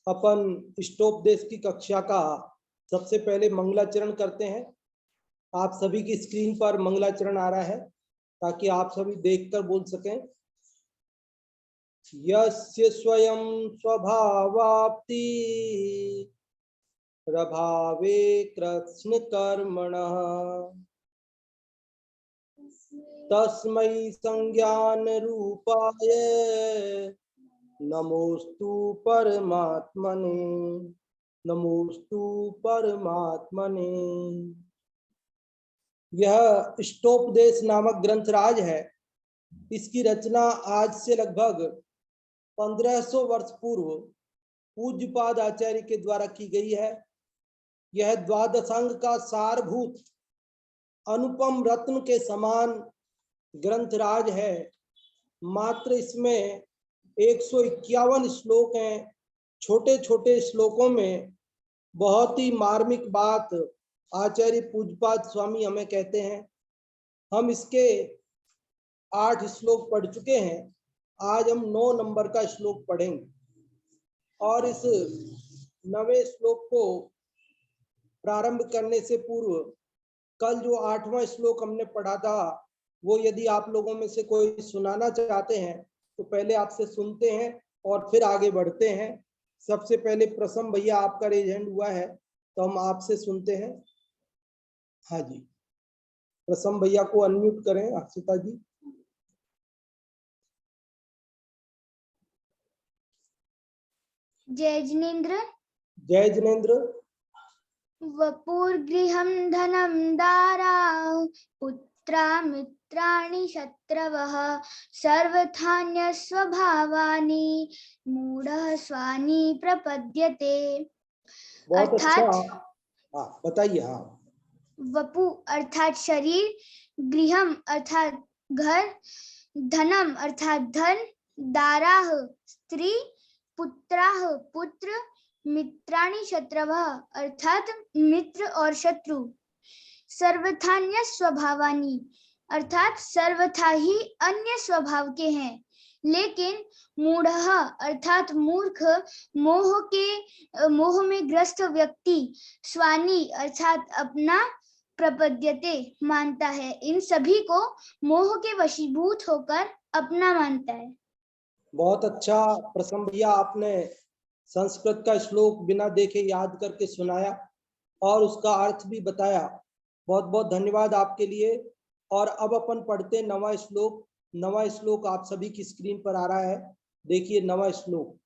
अपन इष्टोपदेश की कक्षा का सबसे पहले मंगलाचरण करते हैं। आप सभी की स्क्रीन पर मंगलाचरण आ रहा है ताकि आप सभी देखकर बोल सकें। यस्य स्वयं स्वभावाप्ति प्रभावे कृष्ण कर्मणः तस्मै संज्ञान रूपाय नमोस्तु परमात्मने। नमोस्तु परमात्मने। यह इष्टोपदेश नामक ग्रंथराज है। इसकी रचना आज से लगभग 1500 वर्ष पूर्व पूज्यपाद आचार्य के द्वारा की गई है। यह द्वादशांग का सारभूत अनुपम रत्न के समान ग्रंथराज है। मात्र इसमें 151 श्लोक हैं। छोटे छोटे श्लोकों में बहुत ही मार्मिक बात आचार्य पूज्यपाद स्वामी हमें कहते हैं। हम इसके 8 श्लोक पढ़ चुके हैं। आज हम 9 नंबर का श्लोक पढ़ेंगे और इस 9वें श्लोक को प्रारंभ करने से पूर्व कल जो 8वां श्लोक हमने पढ़ा था वो यदि आप लोगों में से कोई सुनाना चाहते हैं तो पहले आपसे सुनते हैं और फिर आगे बढ़ते हैं। सबसे पहले प्रसम भैया आपका रेज हैंड हुआ है तो हम आपसे सुनते हैं। हाँ जी, प्रसम भैया को अनम्यूट करें। अक्षिता जी। जय जिनेन्द्र। जय जिनेन्द्र। वपुर्गृहं धनं दारा पुत्रा मित्राणि शत्रवः सर्वथान्यस्वभावानि मूढ़ः स्वानि प्रपद्यते। बहुत अच्छा। हाँ बताइए। हाँ, वपु अर्थात शरीर, गृहम अर्थात घर, धनम अर्थात धन, दाराह स्त्री, पुत्राह पुत्र, मित्राणि शत्रवः अर्थात मित्र और शत्रु, सर्वथान्य स्वभावानी अर्थात सर्वथा ही अन्य स्वभाव के हैं, लेकिन मूढ़ः अर्थात मूर्ख, मोह में ग्रस्त व्यक्ति, स्वानी अर्थात अपना, प्रपद्यते मानता है, इन सभी को मोह के वशीभूत होकर अपना मानता है। बहुत अच्छा प्रसन्न भैया, आपने संस्कृत का श्लोक बिना देखे याद करके सुनाया और उसका अर्थ भी बताया। बहुत बहुत धन्यवाद आपके लिए। और अब अपन पढ़ते 9वां श्लोक। 9वां श्लोक आप सभी की स्क्रीन पर आ रहा है। देखिए 9वां श्लोक।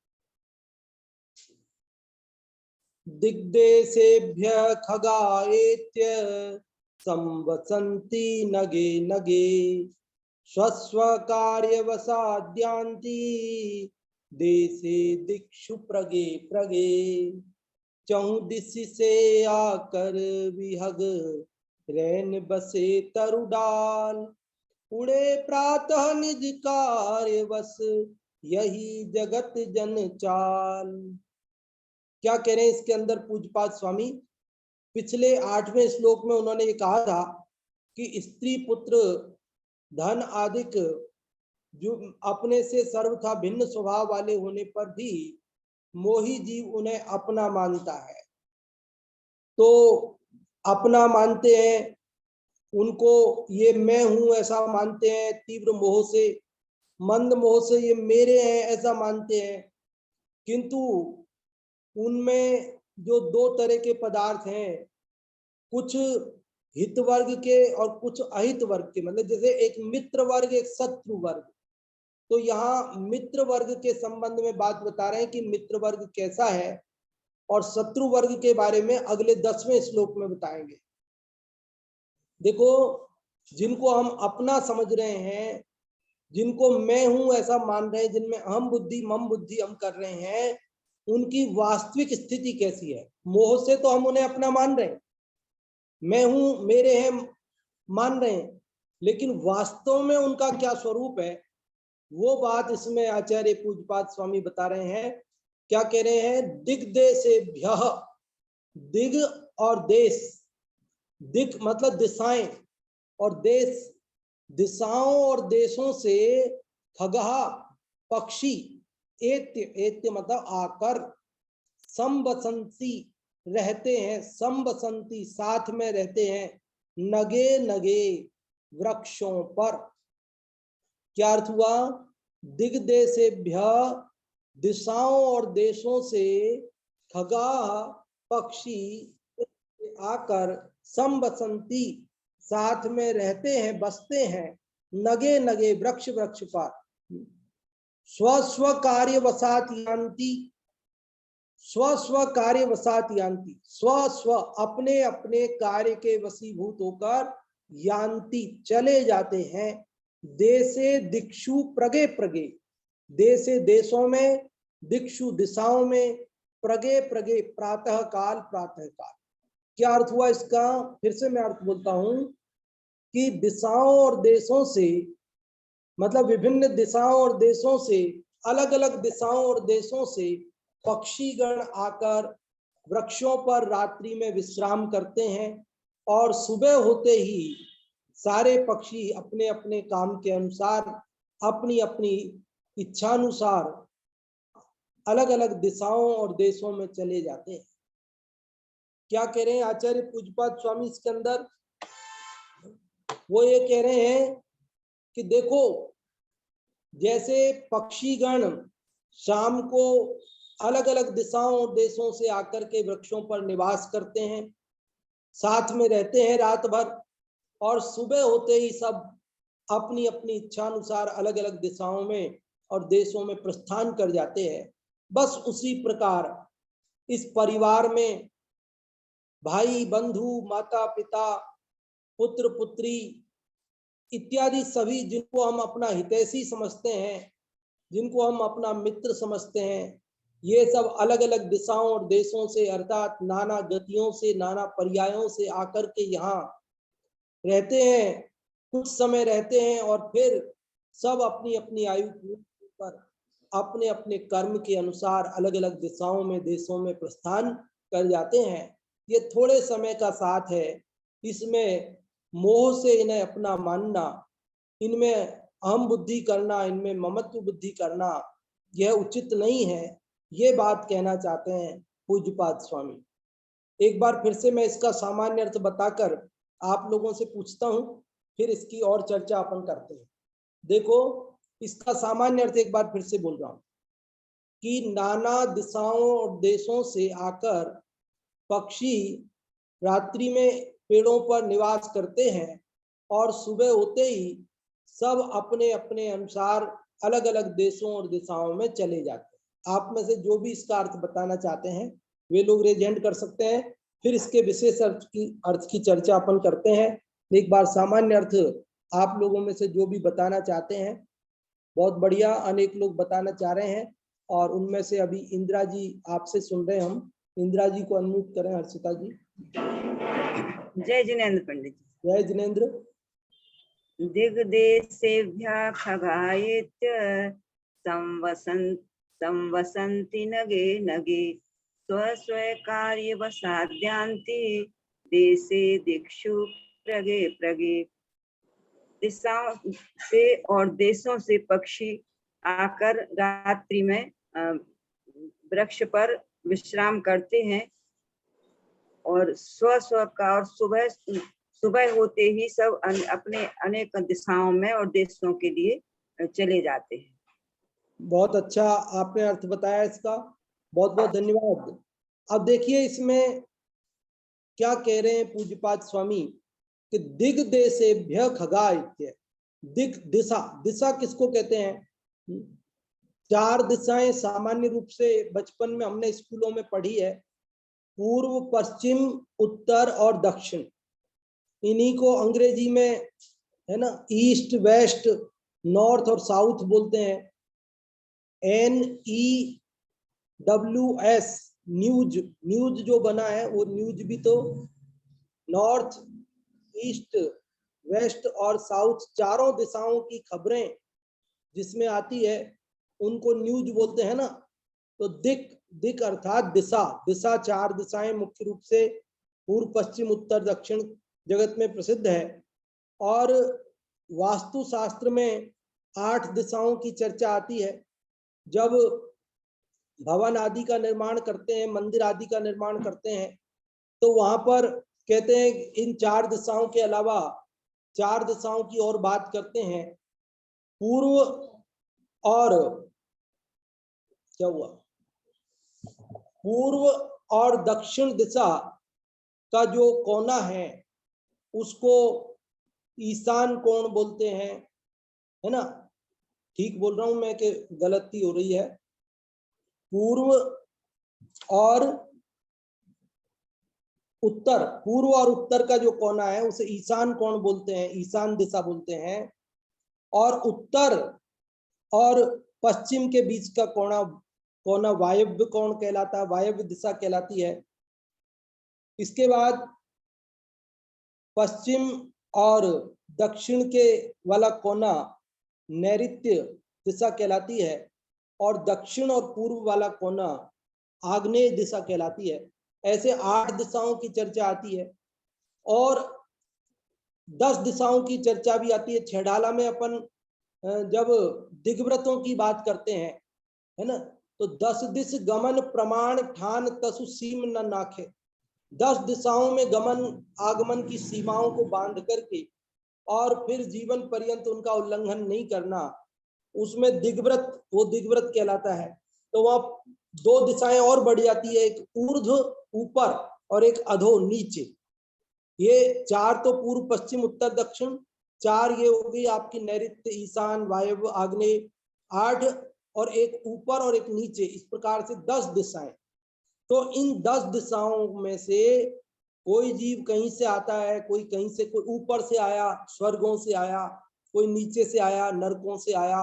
दिग्देशेभ्य खगाएत्य संवसन्ति नगे नगे स्वस्व कार्यवसाद्यांति देशे दिक्षु प्रगे प्रगे चहु दिशि से आकर विहग रैन बसे तरुडाल उड़े प्रातः निज कार्य बस यही जगत जन चाल। क्या कह रहे हैं इसके अंदर पूज्यपाद स्वामी? पिछले 8वें श्लोक में उन्होंने ये कहा था कि स्त्री पुत्र धन आदिक जो अपने से सर्वथा भिन्न स्वभाव वाले होने पर भी मोही जीव उन्हें अपना मानता है। तो अपना मानते हैं, उनको ये मैं हूं ऐसा मानते हैं। तीव्र मोह से, मंद मोह से ये मेरे हैं ऐसा मानते हैं। किंतु उनमें जो 2 तरह के पदार्थ हैं, कुछ हित वर्ग के और कुछ अहित वर्ग के, मतलब जैसे एक मित्र वर्ग एक शत्रु वर्ग। तो यहाँ मित्र वर्ग के संबंध में बात बता रहे हैं कि मित्र वर्ग कैसा है, और शत्रु वर्ग के बारे में अगले 10वें श्लोक में बताएंगे। देखो, जिनको हम अपना समझ रहे हैं, जिनको मैं हूं ऐसा मान रहे हैं, जिनमें अहम बुद्धि मम बुद्धि हम कर रहे हैं, उनकी वास्तविक स्थिति कैसी है? मोह से तो हम उन्हें अपना मान रहे हैं, मैं हूं मेरे हैं मान रहे हैं, लेकिन वास्तव में उनका क्या स्वरूप है वो बात इसमें आचार्य पूज्यपाद स्वामी बता रहे हैं। क्या कह रहे हैं? दिग्देशेभ्य, दिग और देश, दिग मतलब दिशाएं और देश, दिशाओं और देशों से, खगहा पक्षी, एत्य एत्य मतलब आकर, संबसंती रहते हैं, संबसंती साथ में रहते हैं, नगे नगे वृक्षों पर। क्या अर्थ हुआ? दिग्देशेभ्य दिशाओं और देशों से खगा पक्षी आकर संबसंती साथ में रहते हैं, बसते हैं, नगे नगे वृक्ष वृक्ष पर। स्व स्व कार्य वसात यान्ति, स्व स्व कार्य वसात यान्ति, स्व स्व अपने अपने कार्य के वशीभूत होकर यान्ति चले जाते हैं, देशे दिक्षु प्रगे प्रगे, देशे देशों में, दिक्षु दिशाओं में, प्रगे प्रगे प्रातः काल प्रातः काल। क्या अर्थ हुआ इसका? फिर से मैं अर्थ बोलता हूं कि दिशाओं और देशों से, मतलब विभिन्न दिशाओं और देशों से, अलग अलग दिशाओं और देशों से पक्षीगण आकर वृक्षों पर रात्रि में विश्राम करते हैं, और सुबह होते ही सारे पक्षी अपने अपने काम के अनुसार, अपनी अपनी इच्छानुसार अलग अलग दिशाओं और देशों में चले जाते हैं। क्या कह रहे हैं आचार्य पूज्यपाद स्वामी इसके अंदर? वो ये कह रहे हैं कि देखो, जैसे पक्षीगण शाम को अलग अलग दिशाओं और देशों से आकर के वृक्षों पर निवास करते हैं, साथ में रहते हैं रात भर, और सुबह होते ही सब अपनी अपनी इच्छानुसार अलग अलग दिशाओं में और देशों में प्रस्थान कर जाते हैं, बस उसी प्रकार इस परिवार में भाई बंधु माता पिता पुत्र पुत्री इत्यादि सभी जिनको हम अपना हितैषी समझते हैं, जिनको हम अपना मित्र समझते हैं, ये सब अलग अलग दिशाओं और देशों से अर्थात नाना गतियों से नाना पर्यायों से आकर के यहाँ रहते हैं, कुछ समय रहते हैं और फिर सब अपनी अपनी आयु पर अपने अपने कर्म के अनुसार अलग अलग दिशाओं में देशों में प्रस्थान कर जाते हैं। ये थोड़े समय का साथ है, इसमें मोह से इन्हें अपना मानना, इनमें अहम बुद्धि करना, इनमें ममत्व बुद्धि करना यह उचित नहीं है, ये बात कहना चाहते हैं पूज्यपाद स्वामी। एक बार फिर से मैं इसका सामान्य अर्थ बताकर आप लोगों से पूछता हूं, फिर इसकी और चर्चा अपन करते हैं। देखो, इसका सामान्य अर्थ एक बार फिर से बोल रहा हूं कि नाना दिशाओं और देशों से आकर पक्षी रात्रि में पेड़ों पर निवास करते हैं, और सुबह होते ही सब अपने अपने अनुसार अलग अलग देशों और दिशाओं में चले जाते हैं। आप में से जो भी इसका अर्थ बताना चाहते हैं वे लोग रेज हैंड कर सकते हैं, फिर इसके विशेष अर्थ की चर्चा अपन करते हैं। एक बार सामान्य अर्थ आप लोगों में से जो भी बताना चाहते हैं, बहुत बढ़िया, अनेक लोग बताना चाह रहे हैं, और उनमें से अभी इंदिरा जी आपसे सुन रहे हैं हम। इंदिरा जी को अनम्यूट करें, हर्षिता जी। जय जिनेन्द्र पंडित जी। जय जिनेन्द्र। दिग्देशेभ्यः खगायेत्य संवसन्ति नगे नगे, स्व कार्यवसाद्यान्ति देशे दिक्षु प्रगे प्रगे। दिशाओं से और देशों से पक्षी आकर रात्रि में वृक्ष पर विश्राम करते हैं, और स्व स्व का, और सुबह होते ही सब अपने अनेक दिशाओं में और देशों के लिए चले जाते हैं। बहुत अच्छा आपने अर्थ बताया इसका, बहुत बहुत धन्यवाद। अब देखिए इसमें क्या कह रहे हैं पूज्यपाद स्वामी कि दिग्देशेभ्य खगायेत्य। दिग दिशा, दिशा किसको कहते हैं? चार दिशाएं सामान्य रूप से बचपन में हमने स्कूलों में पढ़ी है, पूर्व पश्चिम उत्तर और दक्षिण। इन्हीं को अंग्रेजी में है ना ईस्ट वेस्ट नॉर्थ और साउथ बोलते हैं। NEWS न्यूज, न्यूज जो बना है वो न्यूज भी तो नॉर्थ ईस्ट वेस्ट और साउथ चारों दिशाओं की खबरें जिसमें आती है उनको न्यूज बोलते हैं ना। तो दिक, दिक अर्थात दिशा, दिशा चार दिशाएं मुख्य रूप से पूर्व पश्चिम उत्तर दक्षिण जगत में प्रसिद्ध है, और वास्तुशास्त्र में 8 दिशाओं की चर्चा आती है। जब भवन आदि का निर्माण करते हैं, मंदिर आदि का निर्माण करते हैं, तो वहां पर कहते हैं इन 4 दिशाओं के अलावा 4 दिशाओं की और बात करते हैं। पूर्व और क्या हुआ, पूर्व और दक्षिण दिशा का जो कोना है उसको ईशान कोण बोलते हैं, है ना? ठीक बोल रहा हूं मैं कि गलती हो रही है? पूर्व और उत्तर, पूर्व और उत्तर का जो कोना है उसे ईशान कोण बोलते हैं, ईशान दिशा बोलते हैं। और उत्तर और पश्चिम के बीच का कोना कोना वायव्य कोण कहलाता है, वायव्य दिशा कहलाती है। इसके बाद पश्चिम और दक्षिण के वाला कोना नैऋत्य दिशा कहलाती है, और दक्षिण और पूर्व वाला कोना आग्नेय दिशा कहलाती है। ऐसे 8 दिशाओं की चर्चा आती है, और 10 दिशाओं की चर्चा भी आती है। छेडाला में अपन जब दिग्व्रतों की बात करते हैं, है ना, तो 10 दिश गमन प्रमाण ठान तसु सीम न नाखे। 10 दिशाओं में गमन आगमन की सीमाओं को बांध करके और फिर जीवन पर्यंत उनका उल्लंघन नहीं करना, उसमें दिग्व्रत, वो दिग्व्रत कहलाता है। तो वह 2 दिशाएं और बढ़ जाती है, एक ऊर्ध्व ऊपर और एक अधो नीचे। ये 4 तो पूर्व पश्चिम उत्तर दक्षिण, 4 ये हो गई आपकी नैऋत्य ईशान वायव्य आग्नेय, 8 और एक ऊपर और एक नीचे, इस प्रकार से 10 दिशाएं। तो इन 10 दिशाओं में से कोई जीव कहीं से आता है, कोई कहीं से, कोई ऊपर से आया स्वर्गों से आया, कोई नीचे से आया नरकों से आया,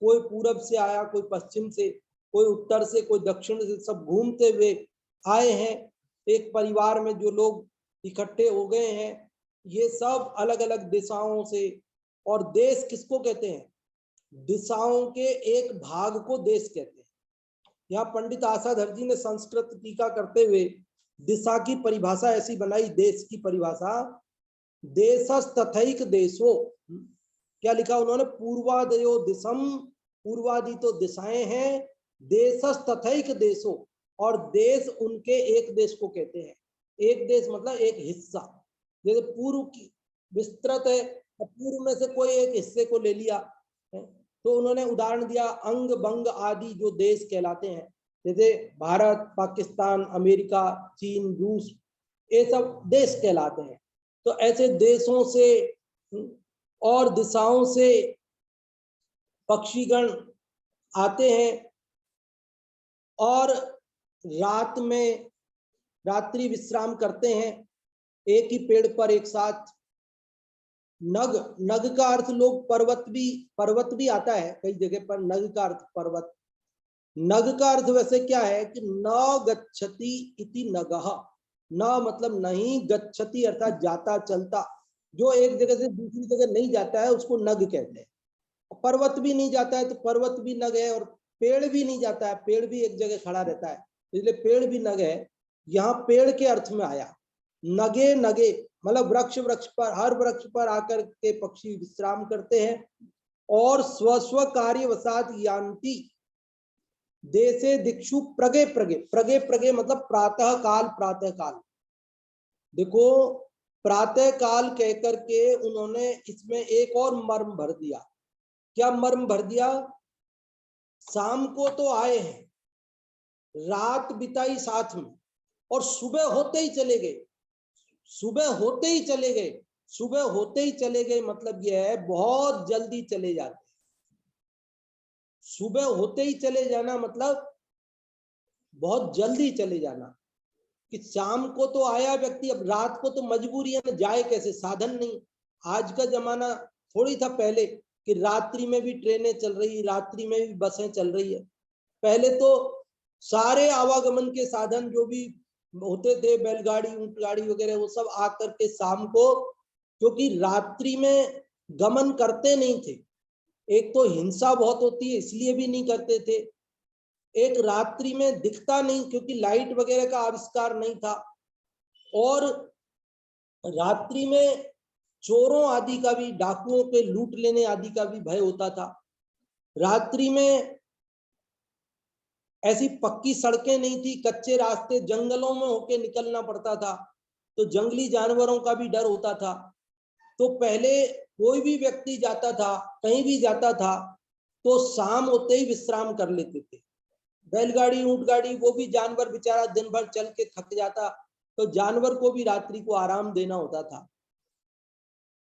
कोई पूरब से आया, कोई पश्चिम से, कोई उत्तर से, कोई दक्षिण से, सब घूमते हुए आए हैं। एक परिवार में जो लोग इकट्ठे हो गए हैं, ये सब अलग अलग दिशाओं से। और देश किसको कहते हैं? दिशाओं के एक भाग को देश कहते हैं। यहाँ पंडित आशाधर जी ने संस्कृत टीका करते हुए दिशा की परिभाषा ऐसी बनाई, देश की परिभाषा, देशस्तथैक देशो। क्या लिखा उन्होंने? पूर्वादयो दिशम, पूर्वादि तो दिशाएं हैं, देशस्तथैक देशो, और देश उनके एक देश को कहते हैं। एक देश मतलब एक हिस्सा। जैसे पूर्व की विस्तृत है, पूर्व में से कोई एक हिस्से को ले लिया है, तो उन्होंने उदाहरण दिया अंग बंग आदि जो देश कहलाते हैं, जैसे भारत, पाकिस्तान, अमेरिका, चीन, रूस, ये सब देश कहलाते हैं। तो ऐसे देशों से और दिशाओं से पक्षीगण आते हैं, और रात में रात्रि विश्राम करते हैं एक ही पेड़ पर एक साथ। नग, नग का अर्थ लोग पर्वत भी आता है कई जगह पर, नग का अर्थ पर्वत। नग का अर्थ वैसे क्या है कि न गच्छति इति नगः, न मतलब नहीं, गच्छति अर्थात जाता चलता, जो एक जगह से दूसरी जगह नहीं जाता है उसको नग कहते हैं। पर्वत भी नहीं जाता है तो पर्वत भी नग है, और पेड़ भी नहीं जाता है, पेड़ भी एक जगह खड़ा रहता है, इसलिए पेड़ भी नग है। यहाँ पेड़ के अर्थ में आया। नगे नगे मतलब वृक्ष, वृक्ष पर, हर वृक्ष पर आकर के पक्षी विश्राम करते हैं, और स्व स्व कार्य वसात यान्ति देशे दिक्षु प्रगे प्रगे। प्रगे प्रगे मतलब प्रातः काल, प्रातः काल। देखो प्रातः काल कहकर के उन्होंने इसमें एक और मर्म भर दिया। क्या मर्म भर दिया? शाम को तो आए हैं, रात बिताई साथ में, और सुबह होते ही चले गए। सुबह होते ही चले गए, सुबह होते ही चले गए मतलब यह है बहुत जल्दी चले जाते। सुबह होते ही चले जाना मतलब बहुत जल्दी चले जाना, कि शाम को तो आया व्यक्ति, अब रात को तो मजबूरी है ना, जाए कैसे, साधन नहीं। आज का जमाना थोड़ी था पहले कि रात्रि में भी ट्रेनें चल रही, रात्रि में भी बसें चल रही है। पहले तो सारे आवागमन के साधन जो भी होते थे, बैलगाड़ी, ऊंट गाड़ी वगैरह, वो सब आकर के शाम को, क्योंकि रात्रि में गमन करते नहीं थे। एक तो हिंसा बहुत होती है इसलिए भी नहीं करते थे, एक रात्रि में दिखता नहीं क्योंकि लाइट वगैरह का आविष्कार नहीं था, और रात्रि में चोरों आदि का भी, डाकुओं के लूट लेने आदि का भी भय होता था। रात्रि में ऐसी पक्की सड़कें नहीं थी, कच्चे रास्ते, जंगलों में होके निकलना पड़ता था, तो जंगली जानवरों का भी डर होता था। तो पहले कोई भी व्यक्ति जाता था, कहीं भी जाता था, तो शाम होते ही विश्राम कर लेते थे। बैलगाड़ी, ऊंटगाड़ी, वो भी जानवर बेचारा दिन भर चल के थक जाता, तो जानवर को भी रात्रि को आराम देना होता था।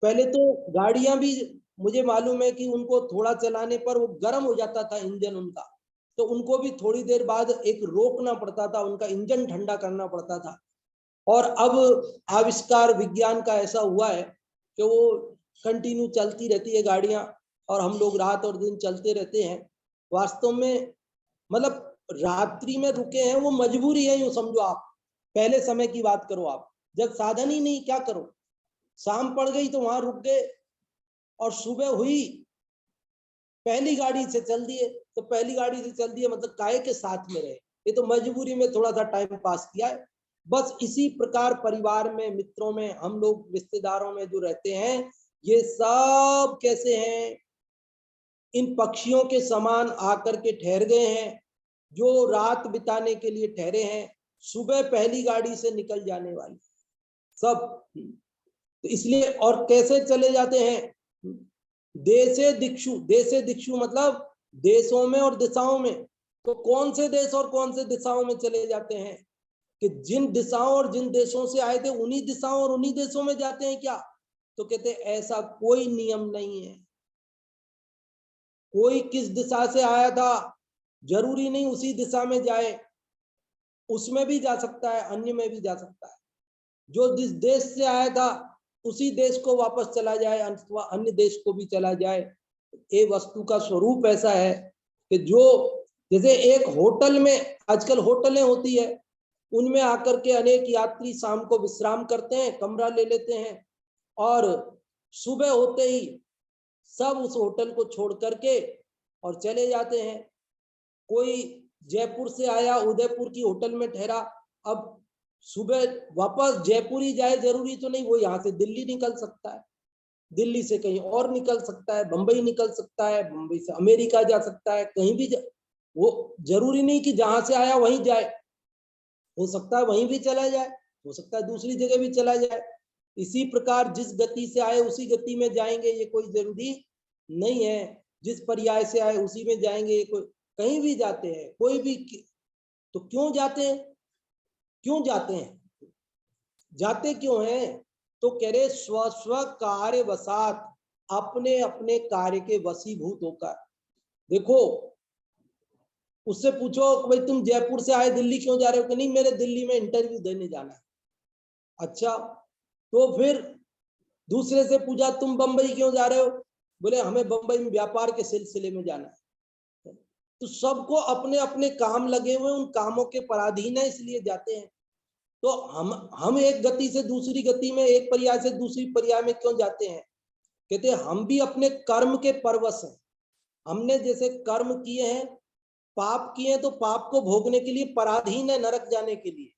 पहले तो गाड़ियां भी मुझे मालूम है कि उनको थोड़ा चलाने पर वो गर्म हो जाता था इंजन उनका, तो उनको भी थोड़ी देर बाद एक रोकना पड़ता था, उनका इंजन ठंडा करना पड़ता था। और अब आविष्कार विज्ञान का ऐसा हुआ है कि वो कंटिन्यू चलती रहती है गाड़ियां, और हम लोग रात और दिन चलते रहते हैं। वास्तव में मतलब रात्रि में रुके हैं वो मजबूरी है, यूं समझो आप। पहले समय की बात करो आप, जब साधन ही नहीं, क्या करो, शाम पड़ गई तो वहां रुक गए, और सुबह हुई पहली गाड़ी से चल दिए, तो पहली गाड़ी से चल दिए मतलब काहे के साथ में रहे, ये तो मजबूरी में थोड़ा सा टाइम पास किया है। बस इसी प्रकार परिवार में, मित्रों में, हम लोग रिश्तेदारों में जो रहते हैं, ये सब कैसे हैं, इन पक्षियों के समान आकर के ठहर गए हैं, जो रात बिताने के लिए ठहरे हैं, सुबह पहली गाड़ी से निकल जाने वाले सब। तो इसलिए, और कैसे चले जाते हैं, देशे दिक्षु, देशे दिक्षु मतलब देशों में और दिशाओं में। तो कौन से देश और कौन से दिशाओं में चले जाते हैं, कि जिन दिशाओं और जिन देशों से आए थे उन्हीं दिशाओं और उन्हीं देशों में जाते हैं क्या? तो कहते ऐसा कोई नियम नहीं है। कोई किस दिशा से आया था जरूरी नहीं उसी दिशा में जाए, उसमें भी जा सकता है, अन्य में भी जा सकता है। जो जिस देश से आया था उसी देश को वापस चला जाए, अथवा अन्य देश को भी चला जाए। ये वस्तु का स्वरूप ऐसा है कि जो, जैसे एक होटल में, आजकल होटलें होती है, उनमें आकर के अनेक यात्री शाम को विश्राम करते हैं, कमरा ले लेते हैं, और सुबह होते ही सब उस होटल को छोड़ करके और चले जाते हैं। कोई जयपुर से आया, उदयपुर की होटल में ठहरा, अब सुबह वापस जयपुर ही जाए जरूरी तो नहीं, वो यहाँ से दिल्ली निकल सकता है, दिल्ली से कहीं और निकल सकता है, बंबई निकल सकता है, बंबई से अमेरिका जा सकता है, कहीं भी वो जरूरी नहीं कि जहां से आया वहीं जाए, हो सकता है वहीं भी चला जाए, हो सकता है दूसरी जगह भी चला जाए। इसी प्रकार जिस गति से आए उसी गति में जाएंगे, ये कोई जरूरी नहीं है। जिस पर्याय से आए उसी में जाएंगे, ये कोई, कहीं भी जाते हैं, कोई भी। तो क्यों जाते हैं, क्यों जाते हैं, जाते क्यों हैं? तो कह रहे स्व स्व कार्य वसात, अपने अपने कार्य के वशीभूत होकर। देखो, उससे पूछो कि भाई तुम जयपुर से आए दिल्ली क्यों जा रहे हो, कि नहीं मेरे दिल्ली में इंटरव्यू देने जाना है। अच्छा, तो फिर दूसरे से पूछा तुम बंबई क्यों जा रहे हो, बोले हमें बंबई में व्यापार के सिलसिले में जाना है। तो सबको अपने अपने काम लगे हुए, उन कामों के पराधीन है, इसलिए जाते हैं। तो हम एक गति से दूसरी गति में, एक पर्याय से दूसरी पर्याय में क्यों जाते हैं? कहते हम भी अपने कर्म के परवश हैं। हमने जैसे कर्म किए हैं, पाप किए हैं, तो पाप को भोगने के लिए पराधीन है, नरक जाने के लिए।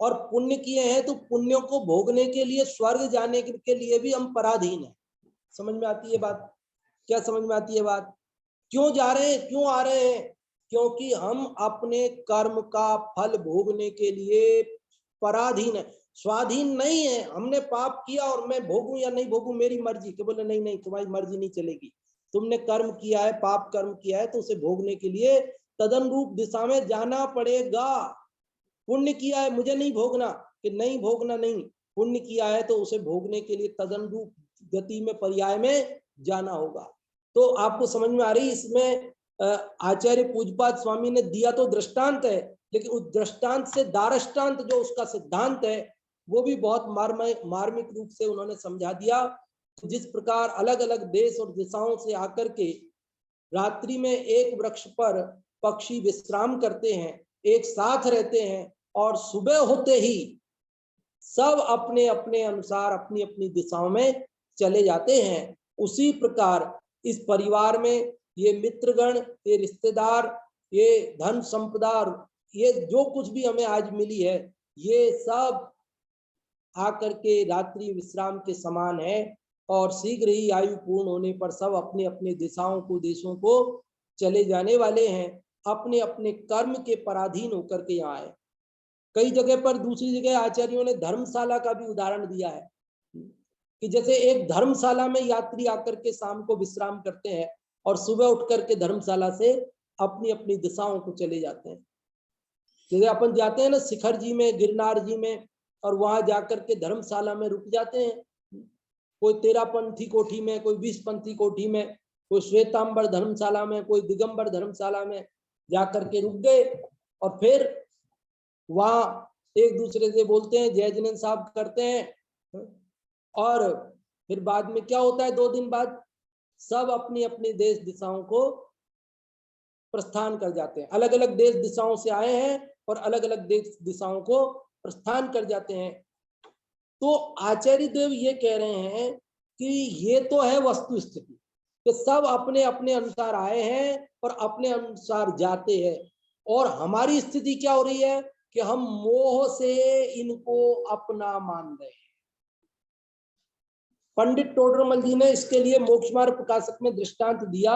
और पुण्य किए हैं तो पुण्यों को भोगने के लिए, स्वर्ग जाने के लिए भी हम पराधीन हैं। समझ में आती है बात? क्या समझ में आती है बात? क्यों जा रहे हैं, क्यों आ रहे हैं? क्योंकि हम अपने कर्म का फल भोगने के लिए पराधीन है, स्वाधीन नहीं है। हमने पाप किया और मैं भोगूं या नहीं भोगूं मेरी मर्जी, के बोले नहीं नहीं तुम्हारी मर्जी नहीं चलेगी। तुमने कर्म किया है, पाप कर्म किया है, तो उसे भोगने के लिए तदनुरूप दिशा में जाना पड़ेगा। पुण्य किया है, मुझे नहीं भोगना, कि नहीं भोगना नहीं, पुण्य किया है तो उसे भोगने के लिए तदनुरूप गति में, पर्याय में जाना होगा। तो आपको समझ में आ रही, इसमें आचार्य पूज्यपाद स्वामी ने दिया तो दृष्टांत है, लेकिन उस दृष्टांत से दारष्टांत जो उसका सिद्धांत है वो भी बहुत मार्मिक रूप से उन्होंने समझा दिया। जिस प्रकार अलग अलग देश और दिशाओं से आकर के रात्रि में एक वृक्ष पर पक्षी विश्राम करते हैं, एक साथ रहते हैं, और सुबह होते ही सब अपने अपने अनुसार अपनी अपनी दिशाओं में चले जाते हैं। उसी प्रकार इस परिवार में ये मित्रगण, ये रिश्तेदार, ये धन संपदा, ये जो कुछ भी हमें आज मिली है, ये सब आकर के रात्रि विश्राम के समान है, और शीघ्र ही आयु पूर्ण होने पर सब अपने अपने दिशाओं को, देशों को चले जाने वाले हैं। अपने अपने कर्म के पराधीन होकर के यहाँ आए। कई जगह पर, दूसरी जगह आचार्यों ने धर्मशाला का भी उदाहरण दिया है कि जैसे एक धर्मशाला में यात्री आकर के शाम को विश्राम करते हैं और सुबह उठ करके धर्मशाला से अपनी अपनी दिशाओं को चले जाते हैं। जैसे अपन जाते हैं ना शिखर जी में, गिरनार जी में, और वहां जाकर के धर्मशाला में रुक जाते हैं। कोई 13 पंथी कोठी में, कोई 20 पंथी कोठी में, कोई श्वेतांबर धर्मशाला में, कोई दिगंबर धर्मशाला में जाकर के रुक गए और फिर वहां एक दूसरे से बोलते हैं, जय जिनेंद्र साहब करते हैं, और फिर बाद में क्या होता है, 2 दिन बाद सब अपनी अपनी देश दिशाओं को प्रस्थान कर जाते हैं। अलग अलग देश दिशाओं से आए हैं और अलग अलग देश दिशाओं को प्रस्थान कर जाते हैं। तो आचार्य देव ये कह रहे हैं कि ये तो है वस्तु स्थिति कि सब अपने अपने अनुसार आए हैं और अपने अनुसार जाते हैं, और हमारी स्थिति क्या हो रही है कि हम मोह से इनको अपना मान रहे हैं। पंडित टोडरमल जी ने इसके लिए मोक्ष मार्ग प्रकाशक में दृष्टांत दिया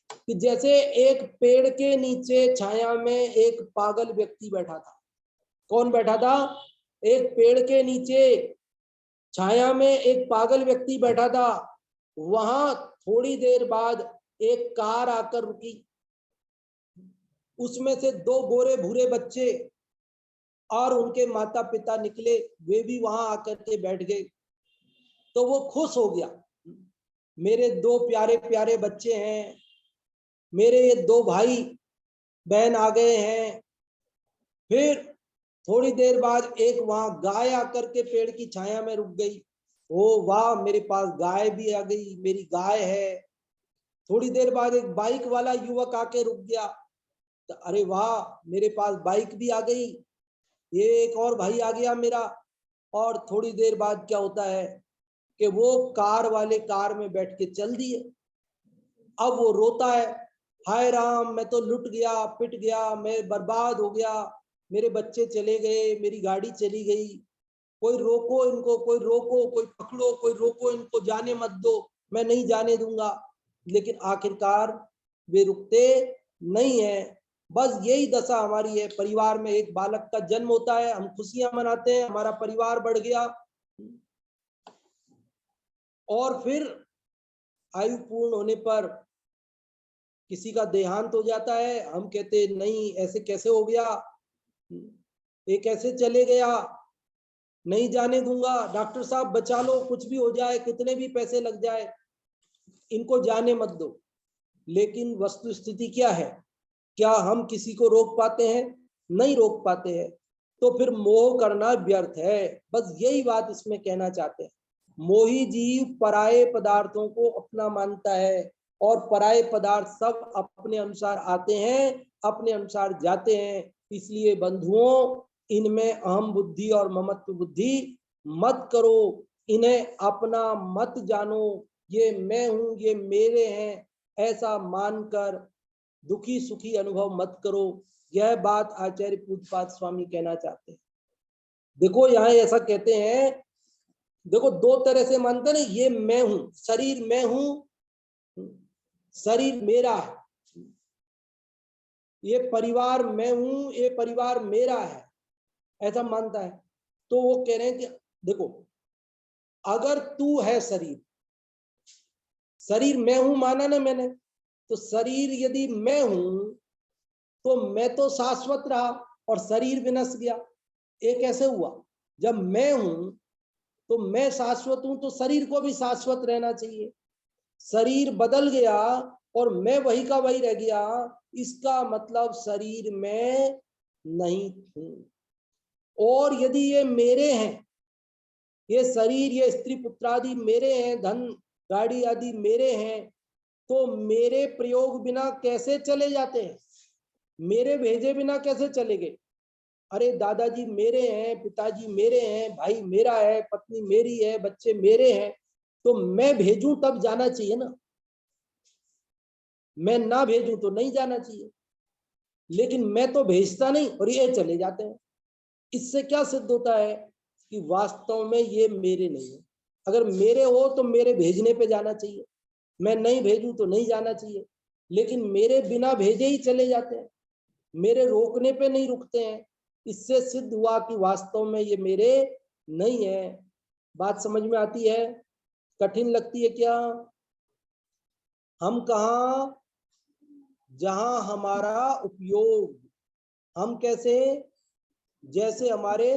कि जैसे एक पेड़ के नीचे छाया में एक पागल व्यक्ति बैठा था। कौन बैठा था? एक पेड़ के नीचे छाया में एक पागल व्यक्ति बैठा था। वहां थोड़ी देर बाद एक कार आकर रुकी। उसमें से 2 गोरे भूरे बच्चे और उनके माता पिता निकले, वे भी वहां आकर के बैठ गए। तो वो खुश हो गया, मेरे 2 प्यारे प्यारे बच्चे हैं, मेरे ये 2 भाई बहन आ गए हैं। फिर थोड़ी देर बाद एक वहां गाय आकर के पेड़ की छाया में रुक गई। ओ वाह, मेरे पास गाय भी आ गई, मेरी गाय है। थोड़ी देर बाद एक बाइक वाला युवक आके रुक गया, तो अरे वाह, मेरे पास बाइक भी आ गई, ये एक और भाई आ गया मेरा। और थोड़ी देर बाद क्या होता है कि वो कार वाले कार में बैठ के चल दिए। अब वो रोता है, हाय राम, मैं तो लुट गया, पिट गया, मैं बर्बाद हो गया, मेरे बच्चे चले गए, मेरी गाड़ी चली गई, कोई रोको इनको, कोई रोको, कोई पकड़ो, कोई रोको इनको, जाने मत दो, मैं नहीं जाने दूंगा। लेकिन आखिरकार वे रुकते नहीं है। बस यही दशा हमारी है। परिवार में एक बालक का जन्म होता है, हम खुशियां मनाते हैं, हमारा परिवार बढ़ गया, और फिर आयु पूर्ण होने पर किसी का देहांत हो जाता है। हम कहते नहीं, ऐसे कैसे हो गया, ये कैसे चले गया, नहीं जाने दूंगा, डॉक्टर साहब बचा लो, कुछ भी हो जाए, कितने भी पैसे लग जाए, इनको जाने मत दो। लेकिन वस्तु स्थिति क्या है? क्या हम किसी को रोक पाते हैं? नहीं रोक पाते हैं। तो फिर मोह करना व्यर्थ है। बस यही बात इसमें कहना चाहते हैं। मोही जीव पराये पदार्थों को अपना मानता है, और पराये पदार्थ सब अपने अनुसार आते हैं, अपने अनुसार जाते हैं। इसलिए बंधुओं, इनमें अहम बुद्धि और ममत्व बुद्धि मत करो, इन्हें अपना मत जानो। ये मैं हूं, ये मेरे हैं, ऐसा मानकर दुखी सुखी अनुभव मत करो। यह बात आचार्य पूज्यपाद स्वामी कहना चाहते हैं। देखो यहाँ ऐसा कहते हैं, देखो 2 तरह से मानते हैं, ये मैं हूं, शरीर मैं हूं, शरीर मेरा है, ये परिवार मैं हूं, ये परिवार मेरा है, ऐसा मानता है। तो वो कह रहे हैं कि देखो, अगर तू है शरीर, शरीर मैं हूं माना ना मैंने, तो शरीर यदि मैं हूं तो मैं तो शाश्वत रहा और शरीर विनश गया। ये कैसे हुआ? जब मैं हूं तो मैं शाश्वत हूं, तो शरीर को भी शाश्वत रहना चाहिए। शरीर बदल गया और मैं वही का वही रह गया, इसका मतलब शरीर में नहीं हूं। और यदि ये मेरे हैं, ये शरीर, ये स्त्री पुत्र आदि मेरे हैं, धन गाड़ी आदि मेरे हैं, तो मेरे प्रयोग बिना कैसे चले जाते हैं? मेरे भेजे बिना कैसे चले गए? अरे दादाजी मेरे हैं, पिताजी मेरे हैं, भाई मेरा है, पत्नी मेरी है, बच्चे मेरे हैं, तो मैं भेजूं तब जाना चाहिए ना, मैं ना भेजूं तो नहीं जाना चाहिए। लेकिन मैं तो भेजता नहीं और ये चले जाते हैं। इससे क्या सिद्ध होता है कि वास्तव में ये मेरे नहीं है। अगर मेरे हो तो मेरे भेजने पे जाना चाहिए, मैं नहीं भेजूं तो नहीं जाना चाहिए। लेकिन मेरे बिना भेजे ही चले जाते हैं, मेरे रोकने पे नहीं रुकते हैं। इससे सिद्ध हुआ कि वास्तव में ये मेरे नहीं है। बात समझ में आती है? कठिन लगती है क्या? हम कहा? जहां हमारा उपयोग, हम कैसे? जैसे हमारे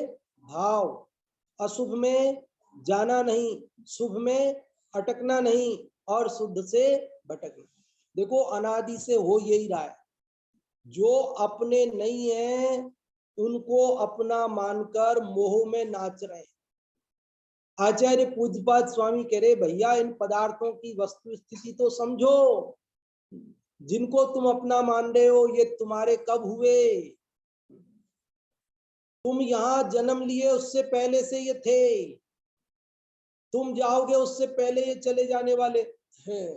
भाव, अशुभ में जाना नहीं, शुभ में अटकना नहीं, और शुद्ध से भटकना। देखो अनादि से हो यही रहा है, जो अपने नहीं है उनको अपना मानकर मोह में नाच रहे हैं। आचार्य पूज्यपाद स्वामी कह रहे, भैया इन पदार्थों की वस्तु स्थिति तो समझो, जिनको तुम अपना मान रहे हो ये तुम्हारे कब हुए? तुम यहाँ जन्म लिए उससे पहले से ये थे, तुम जाओगे उससे पहले ये चले जाने वाले हैं,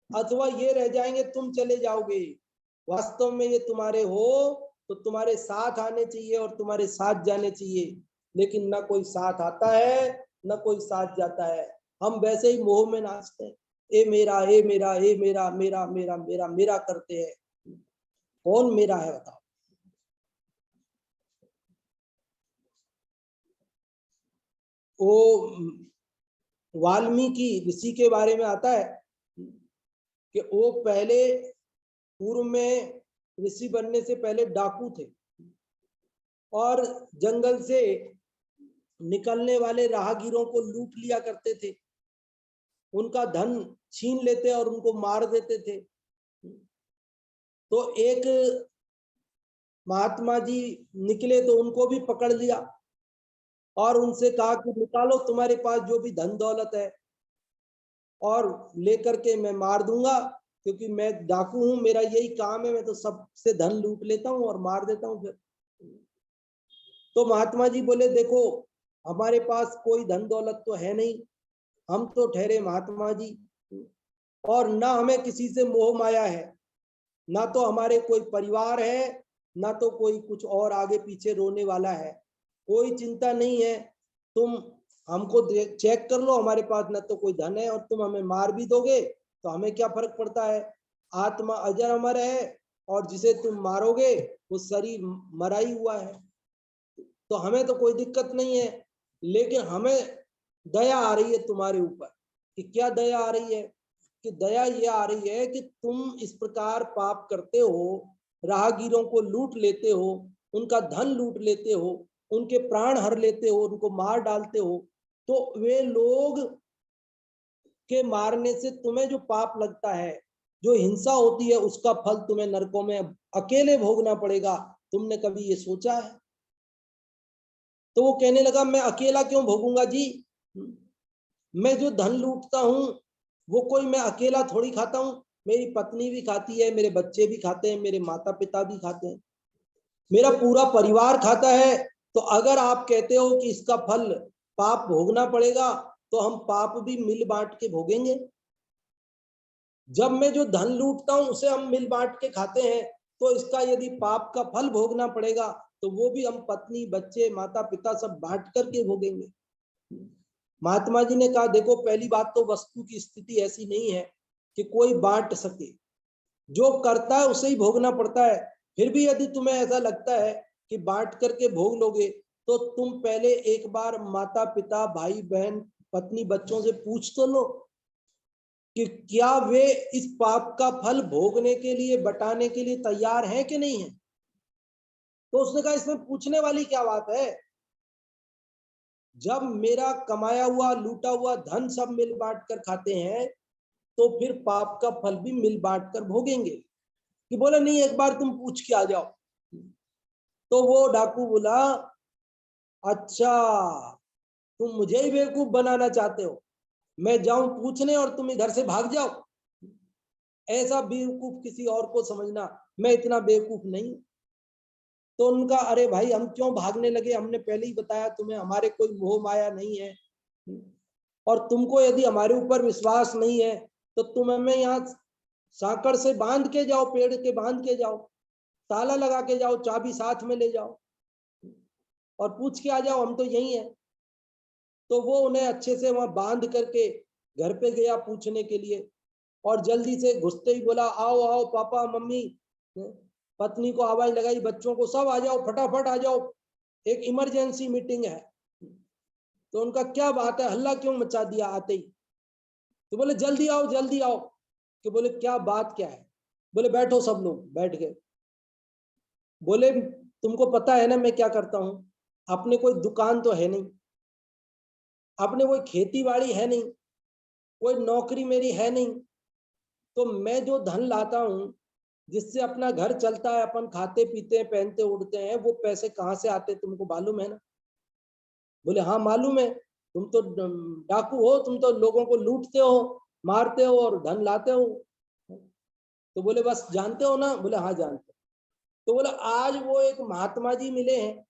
अथवा ये रह जाएंगे तुम चले जाओगे। वास्तव में ये तुम्हारे हो तो तुम्हारे साथ आने चाहिए और तुम्हारे साथ जाने चाहिए, लेकिन ना कोई साथ आता है ना कोई साथ जाता है। हम वैसे ही मोह में नाचते हैं, ए मेरा ए मेरा ए मेरा, मेरा मेरा मेरा मेरा करते हैं। कौन मेरा है बताओ? वो वाल्मीकि ऋषि के बारे में आता है कि वो पहले पूर्व में ऋषि बनने से पहले डाकू थे, और जंगल से निकलने वाले राहगीरों को लूट लिया करते थे, उनका धन छीन लेते और उनको मार देते थे। तो एक महात्मा जी निकले तो उनको भी पकड़ लिया और उनसे कहा कि निकालो तुम्हारे पास जो भी धन दौलत है, और लेकर के मैं मार दूंगा, क्योंकि मैं डाकू हूं, मेरा यही काम है, मैं तो सबसे धन लूट लेता हूं और मार देता हूं फिर। तो महात्मा जी बोले, देखो हमारे पास कोई धन दौलत तो है नहीं, हम तो ठहरे महात्मा जी, और ना हमें किसी से मोह माया है, ना तो हमारे कोई परिवार है, ना तो कोई कुछ और आगे पीछे रोने वाला है, कोई चिंता नहीं है। तुम हमको चेक कर लो, हमारे पास ना तो कोई धन है, और तुम हमें मार भी दोगे तो हमें क्या फर्क पड़ता है? आत्मा अजर अमर है, और जिसे तुम मारोगे वो शरीर मरा ही हुआ है, तो हमें तो कोई दिक्कत नहीं है। लेकिन हमें दया आ रही है तुम्हारे ऊपर। कि क्या दया आ रही है? कि दया ये आ रही है कि तुम इस प्रकार पाप करते हो, राहगीरों को लूट लेते हो, उनका धन लूट लेते हो, उनके प्राण हर लेते हो, उनको मार डालते हो, तो वे लोग के मारने से तुम्हें जो पाप लगता है, जो हिंसा होती है, उसका फल तुम्हें नरकों में अकेले भोगना पड़ेगा। तुमने कभी ये सोचा है? तो वो कहने लगा, मैं अकेला क्यों भोगूंगा जी? मैं जो धन लूटता हूं वो कोई मैं अकेला थोड़ी खाता हूं, मेरी पत्नी भी खाती है, मेरे बच्चे भी खाते हैं, मेरे माता पिता भी खाते हैं, मेरा पूरा परिवार खाता है। तो अगर आप कहते हो कि इसका फल पाप भोगना पड़ेगा, तो हम पाप भी मिल बांट के भोगेंगे। जब मैं जो धन लूटता हूं उसे हम मिल बांट के खाते हैं, तो इसका यदि पाप का फल भोगना पड़ेगा तो वो भी हम पत्नी बच्चे माता पिता सब बांट करके भोगेंगे। महात्मा जी ने कहा, देखो पहली बात तो वस्तु की स्थिति ऐसी नहीं है कि कोई बांट सके, जो करता है उसे ही भोगना पड़ता है। फिर भी यदि तुम्हें ऐसा लगता है कि बांट करके भोग लोगे, तो तुम पहले एक बार माता पिता भाई बहन पत्नी बच्चों से पूछ तो लो कि क्या वे इस पाप का फल भोगने के लिए, बटाने के लिए तैयार हैं कि नहीं है। तो उसने कहा, इसमें पूछने वाली क्या बात है? जब मेरा कमाया हुआ लूटा हुआ धन सब मिल बांट कर खाते हैं, तो फिर पाप का फल भी मिल बांट कर भोगेंगे। कि बोले नहीं, एक बार तुम पूछ के आ जाओ। तो वो डाकू बोला, अच्छा तुम मुझे ही बेवकूफ बनाना चाहते हो, मैं जाऊं पूछने और तुम इधर से भाग जाओ? ऐसा बेवकूफ किसी और को समझना, मैं इतना बेवकूफ नहीं। तो उनका, अरे भाई हम क्यों भागने लगे, हमने पहले ही बताया तुम्हें हमारे कोई मोह माया नहीं है, और तुमको यदि हमारे ऊपर विश्वास नहीं है तो तुम हमें यहाँ साकड़ से बांध के जाओ, पेड़ के बांध के जाओ, ताला लगा के जाओ, चाबी साथ में ले जाओ और पूछ के आ जाओ, हम तो यही है। तो वो उन्हें अच्छे से वहां बांध करके घर पे गया पूछने के लिए। और जल्दी से घुसते ही बोला आओ आओ पापा मम्मी, पत्नी को आवाज लगाई, बच्चों को, सब आ जाओ, फटाफट आ जाओ, एक इमरजेंसी मीटिंग है। तो उनका क्या बात है, हल्ला क्यों मचा दिया आते ही? तो बोले जल्दी आओ जल्दी आओ। कि बोले क्या बात क्या है? बोले बैठो, सब लोग बैठ गए। बोले तुमको पता है ना मैं क्या करता हूं, अपने कोई दुकान तो है नहीं, अपने कोई खेती बाड़ी है नहीं, कोई नौकरी मेरी है नहीं, तो मैं जो धन लाता हूं जिससे अपना घर चलता है, अपन खाते पीते हैं पहनते उड़ते हैं, वो पैसे कहाँ से आते तुमको मालूम है ना? बोले हाँ मालूम है, तुम तो डाकू हो, तुम तो लोगों को लूटते हो, मारते हो और धन लाते हो। तो बोले बस जानते हो ना? बोले हाँ जानते। तो बोले आज वो एक महात्मा जी मिले हैं,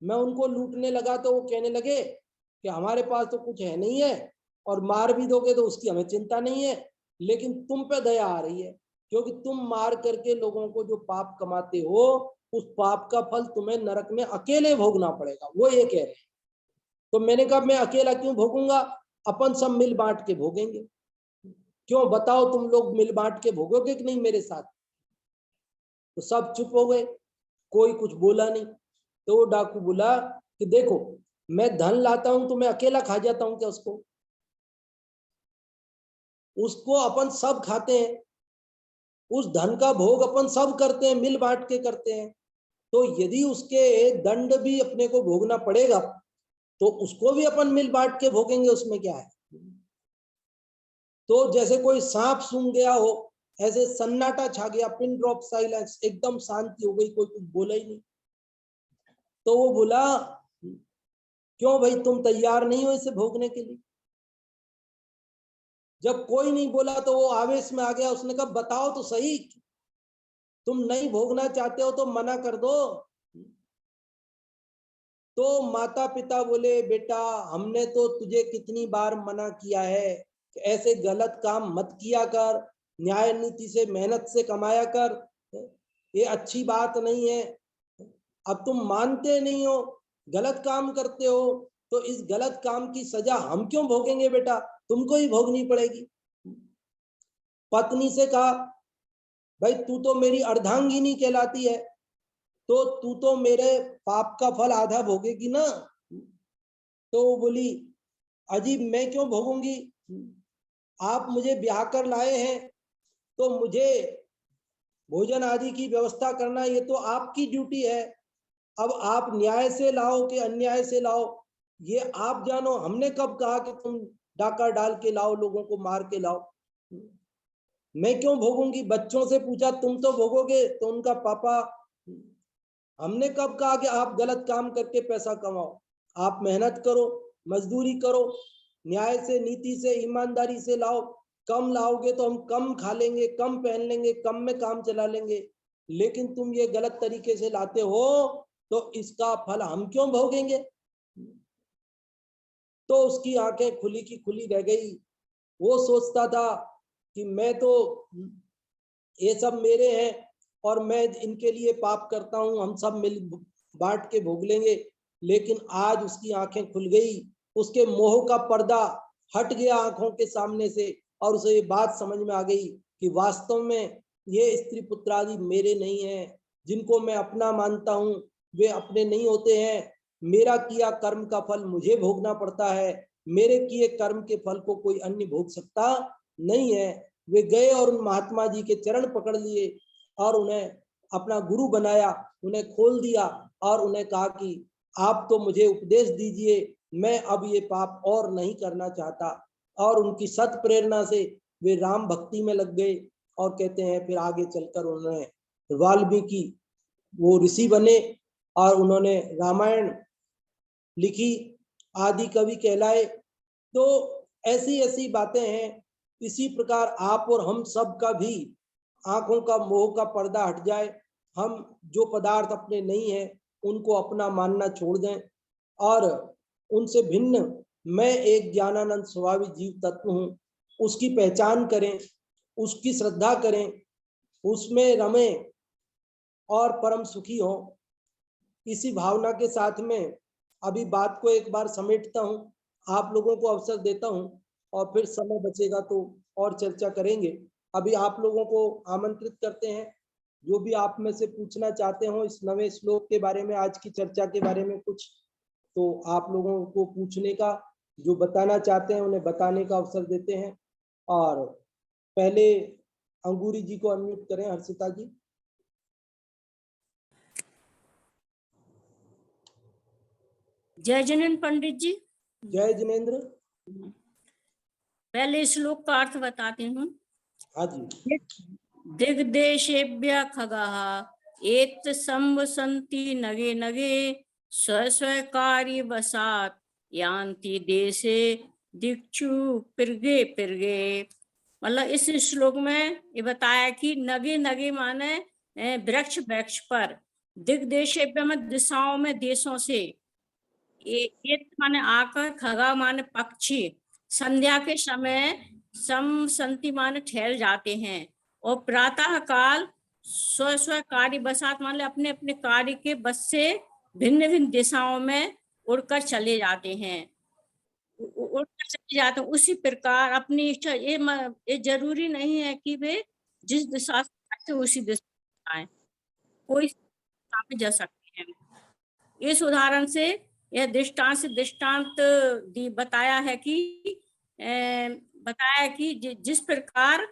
मैं उनको लूटने लगा तो वो कहने लगे कि हमारे पास तो कुछ है नहीं है, और मार भी दोगे तो उसकी हमें चिंता नहीं है, लेकिन तुम पे दया आ रही है, क्योंकि तुम मार करके लोगों को जो पाप कमाते हो, उस पाप का फल तुम्हें नरक में अकेले भोगना पड़ेगा, वो ये कह रहे हैं। तो मैंने कहा मैं अकेला क्यों भोगूंगा, अपन सब मिल बांट के भोगेंगे। क्यों बताओ, तुम लोग मिल बांट के भोगोगे कि नहीं मेरे साथ? तो सब चुप हो गए, कोई कुछ बोला नहीं। तो वो डाकू बोला कि देखो मैं धन लाता हूं तो मैं अकेला खा जाता हूं क्या उसको? उसको अपन सब खाते हैं, उस धन का भोग अपन सब करते हैं, मिल बांट के करते हैं। तो यदि उसके दंड भी अपने को भोगना पड़ेगा तो उसको भी अपन मिल बांट के भोगेंगे, उसमें क्या है? तो जैसे कोई सांप सूंघ गया हो, ऐसे सन्नाटा छा गया, पिन ड्रॉप साइलेंस, एकदम शांति हो गई, कोई कुछ बोला ही नहीं। तो वो बोला क्यों भाई, तुम तैयार नहीं हो इसे भोगने के लिए? जब कोई नहीं बोला तो वो आवेश में आ गया, उसने कहा बताओ तो सही, तुम नहीं भोगना चाहते हो तो मना कर दो। तो माता पिता बोले बेटा हमने तो तुझे कितनी बार मना किया है कि ऐसे गलत काम मत किया कर, न्याय नीति से मेहनत से कमाया कर, ये अच्छी बात नहीं है। अब तुम मानते नहीं हो, गलत काम करते हो, तो इस गलत काम की सजा हम क्यों भोगेंगे बेटा, तुमको ही भोगनी पड़ेगी। पत्नी से कहा भाई तू तो मेरी अर्धांगिनी कहलाती है, तो तू तो मेरे पाप का फल आधा भोगेगी ना। तो वो बोली अजीब मैं क्यों भोगूंगी, आप मुझे ब्याह कर लाए हैं तो मुझे भोजन आदि की व्यवस्था करना ये तो आपकी ड्यूटी है। अब आप न्याय से लाओ कि अन्याय से लाओ ये आप जानो, हमने कब कहा कि तुम डाका डाल के लाओ, लोगों को मार के लाओ? मैं क्यों भोगूंगी? बच्चों से पूछा तुम तो भोगोगे, तो उनका पापा, हमने कब कहा कि आप गलत काम करके पैसा कमाओ? आप मेहनत करो, मजदूरी करो, न्याय से नीति से ईमानदारी से लाओ, कम लाओगे तो हम कम खा लेंगे, कम पहन लेंगे, कम में काम चला लेंगे, लेकिन तुम ये गलत तरीके से लाते हो तो इसका फल हम क्यों भोगेंगे? तो उसकी आंखें खुली की खुली रह गई। वो सोचता था कि मैं तो, ये सब मेरे हैं और मैं इनके लिए पाप करता हूं, हम सब मिल बांट के भोग लेंगे। लेकिन आज उसकी आंखें खुल गई, उसके मोह का पर्दा हट गया आंखों के सामने से, और उसे ये बात समझ में आ गई कि वास्तव में ये स्त्री पुत्र आदि मेरे नहीं है, जिनको मैं अपना मानता हूं वे अपने नहीं होते हैं। मेरा किया कर्म का फल मुझे भोगना पड़ता है, मेरे किए कर्म के फल को कोई अन्य भोग सकता नहीं है। वे गए और उन महात्मा जी के चरण पकड़ लिए और उन्हें अपना गुरु बनाया, उन्हें खोल दिया और उन्हें कहा कि आप तो मुझे उपदेश दीजिए, मैं अब ये पाप और नहीं करना चाहता। और उनकी सत प्रेरणा से वे राम भक्ति में लग गए। और कहते हैं फिर आगे चलकर उन्होंने वाल्मीकि वो ऋषि बने और उन्होंने रामायण लिखी, आदि कवि कहलाए। तो ऐसी ऐसी बातें हैं। इसी प्रकार आप और हम सब का भी आंखों का मोह का पर्दा हट जाए, हम जो पदार्थ अपने नहीं है उनको अपना मानना छोड़ दें और उनसे भिन्न मैं एक ज्ञानानंद स्वभावी जीव तत्व हूँ उसकी पहचान करें, उसकी श्रद्धा करें, उसमें रमें और परम सुखी हो। इसी भावना के साथ में अभी बात को एक बार समेटता हूँ, आप लोगों को अवसर देता हूँ और फिर समय बचेगा तो और चर्चा करेंगे। अभी आप लोगों को आमंत्रित करते हैं, जो भी आप में से पूछना चाहते हो इस नवे श्लोक के बारे में, आज की चर्चा के बारे में कुछ, तो आप लोगों को पूछने का, जो बताना चाहते हैं उन्हें बताने का अवसर देते हैं। और पहले अंगूरी जी को अनम्यूट करें, हर्षिता जी। जय जिनेन्द्र पंडित जी। जय जिनेन्द्र। पहले श्लोक का अर्थ बताती हूँ। हाँ जी। दिग्देशेभ्य खगाः एत संवसन्ति नगे नगे स्व स्वकार्य वसात् यान्ति देशे दिक्षु पिर्गे पिर्गे। मतलब इस श्लोक में ये बताया कि नगे नगे माने वृक्ष वृक्ष पर, दिग्देशेभ्य में दिशाओं में, देशों से, एत माने आकर, खगा माने पक्षी, संध्या के समय संति माने ठहर जाते हैं, और प्रातः काल स्व स्व कार्य बसात माने अपने अपने कार्य के बस से भिन्न भिन्न दिशाओं में उड़कर चले जाते हैं, उड़कर चले जाते हैं। उसी प्रकार अपनी इच्छा, ये जरूरी नहीं है कि वे जिस दिशा से उसी दिशा आए, कोई दिशा में जा सकते हैं। इस उदाहरण से यह दृष्टांत बताया है कि जिस प्रकार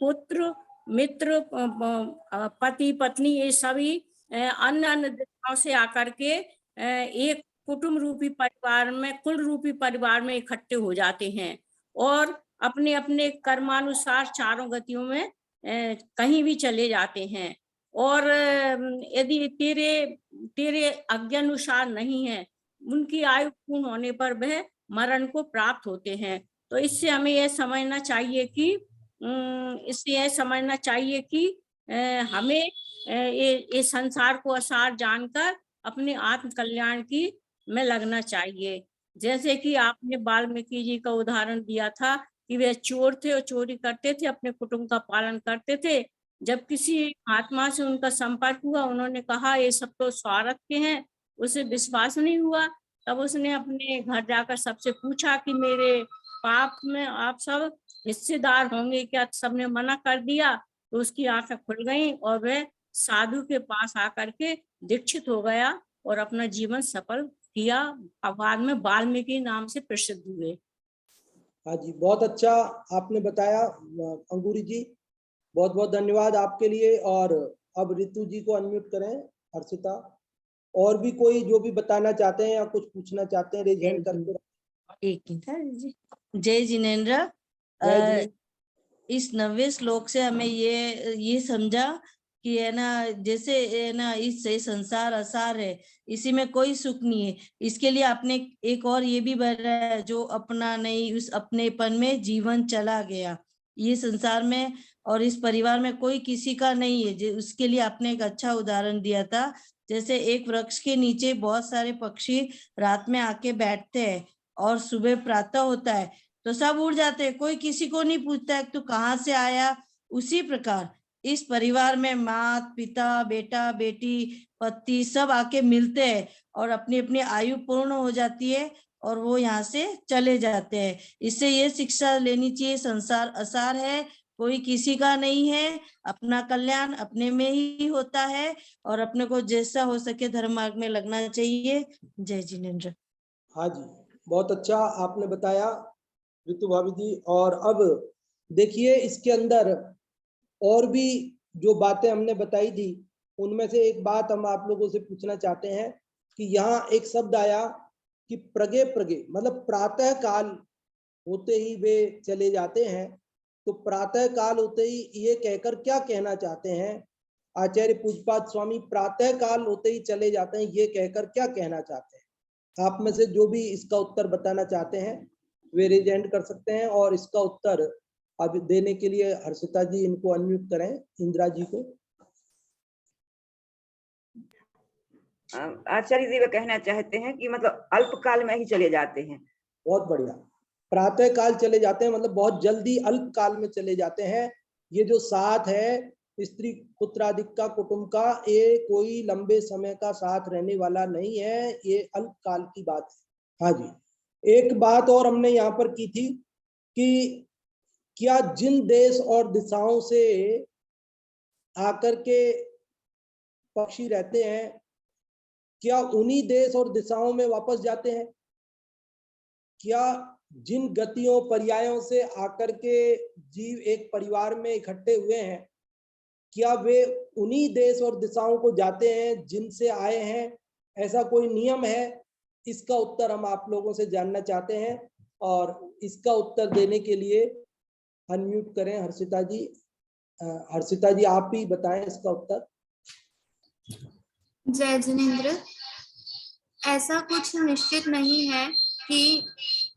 पुत्र मित्र पति पत्नी ये सभी अन्य अन्य दिशाओं से आकर के एक कुटुंब रूपी परिवार में, कुल रूपी परिवार में इकट्ठे हो जाते हैं और अपने अपने कर्मानुसार चारों गतियों में कहीं भी चले जाते हैं। और यदि तेरे आज्ञानुसार नहीं है, उनकी आयु पूर्ण होने पर वह मरण को प्राप्त होते हैं। तो इससे हमें यह समझना चाहिए कि हमें ये संसार को असार जानकर अपने आत्म कल्याण की में लगना चाहिए। जैसे कि आपने वाल्मीकि जी का उदाहरण दिया था कि वे चोर थे और चोरी करते थे, अपने कुटुंब का पालन करते थे। जब किसी आत्मा से उनका संपर्क हुआ, उन्होंने कहा ये सब तो स्वार्थ के हैं, उसे विश्वास नहीं हुआ। तब उसने अपने घर जाकर सबसे पूछा कि मेरे पाप में आप सब हिस्सेदार होंगे क्या? सबने मना कर दिया। तो उसकी आंखें खुल गईं और वह साधु के पास आकर के दीक्षित हो गया और अपना जीवन सफल किया। बाद में वाल्मीकि नाम से प्रसिद्ध हुए। हाँ जी, बहुत अच्छा आपने बताया अंगूरी जी, बहुत बहुत धन्यवाद आपके लिए। और अब रितु जी को अनम्यूट करें, हर्षिता। और भी कोई जो भी बताना चाहते हैं या कुछ पूछना चाहते हैं, रेज हैंड करके। एक मिनट। जय जिनेन्द्र। इस 90वें श्लोक से हमें ये समझा कि है ना, जैसे है ना, इससे संसार असार है, इसी में कोई सुख नहीं है। इसके लिए आपने एक और ये भी बताया, जो अपना नहीं, उस अपनेपन में जीवन चला गया। ये संसार में और इस परिवार में कोई किसी का नहीं है। उसके लिए आपने एक अच्छा उदाहरण दिया था। जैसे एक वृक्ष के नीचे बहुत सारे पक्षी रात में आके बैठते हैं और सुबह प्रातः होता है तो सब उड़ जाते हैं, कोई किसी को नहीं पूछता है तू कहाँ से आया। उसी प्रकार इस परिवार में माता पिता, बेटा बेटी, पति सब आके मिलते हैं और अपनी अपनी आयु पूर्ण हो जाती है और वो यहाँ से चले जाते हैं। इससे ये शिक्षा लेनी चाहिए, संसार असार है, कोई किसी का नहीं है, अपना कल्याण अपने में ही होता है और अपने को जैसा हो सके धर्म मार्ग में लगना चाहिए। जय जिनेन्द्र। हाँ जी, बहुत अच्छा आपने बताया ऋतु भाभी जी। और अब देखिए, इसके अंदर और भी जो बातें हमने बताई थी, उनमें से एक बात हम आप लोगों से पूछना चाहते हैं कि यहाँ एक शब्द आया कि प्रगे प्रगे, मतलब प्रातः काल होते ही वे चले जाते हैं। तो प्रातः काल होते ही ये कहकर क्या कहना चाहते हैं आचार्य पूज्यपाद स्वामी? प्रातः काल होते ही चले जाते हैं, ये कहकर क्या कहना चाहते हैं? आप में से जो भी इसका उत्तर बताना चाहते हैं वे रेज हैंड कर सकते हैं। और इसका उत्तर अब देने के लिए हर्षिता जी इनको अनम्यूट करें, इंदिरा जी को। आचार्य जी वे कहना चाहते हैं कि मतलब अल्पकाल में ही चले जाते हैं। बहुत बढ़िया, प्रातः काल चले जाते हैं, मतलब बहुत जल्दी अल्प काल में चले जाते हैं। ये जो साथ है स्त्री पुत्रादिक का, कुटुंब का, ये कोई लंबे समय का साथ रहने वाला नहीं है, ये अल्प काल की बात है। हाँ जी, एक बात और हमने यहाँ पर की थी कि क्या जिन देश और दिशाओं से आकर के पक्षी रहते हैं, क्या उन्हीं देश और दिशाओं में वापस जाते हैं? क्या जिन गतियों पर्यायों से आकर के जीव एक परिवार में इकट्ठे हुए हैं, क्या वे उन्हीं देश और दिशाओं को जाते हैं जिनसे आए हैं? ऐसा कोई नियम है? इसका उत्तर हम आप लोगों से जानना चाहते हैं, और इसका उत्तर देने के लिए अनम्यूट करें हर्षिता जी। हर्षिता जी, आप ही बताएं इसका उत्तर। जय जिनेंद्र, ऐसा कुछ निश्चित नहीं है कि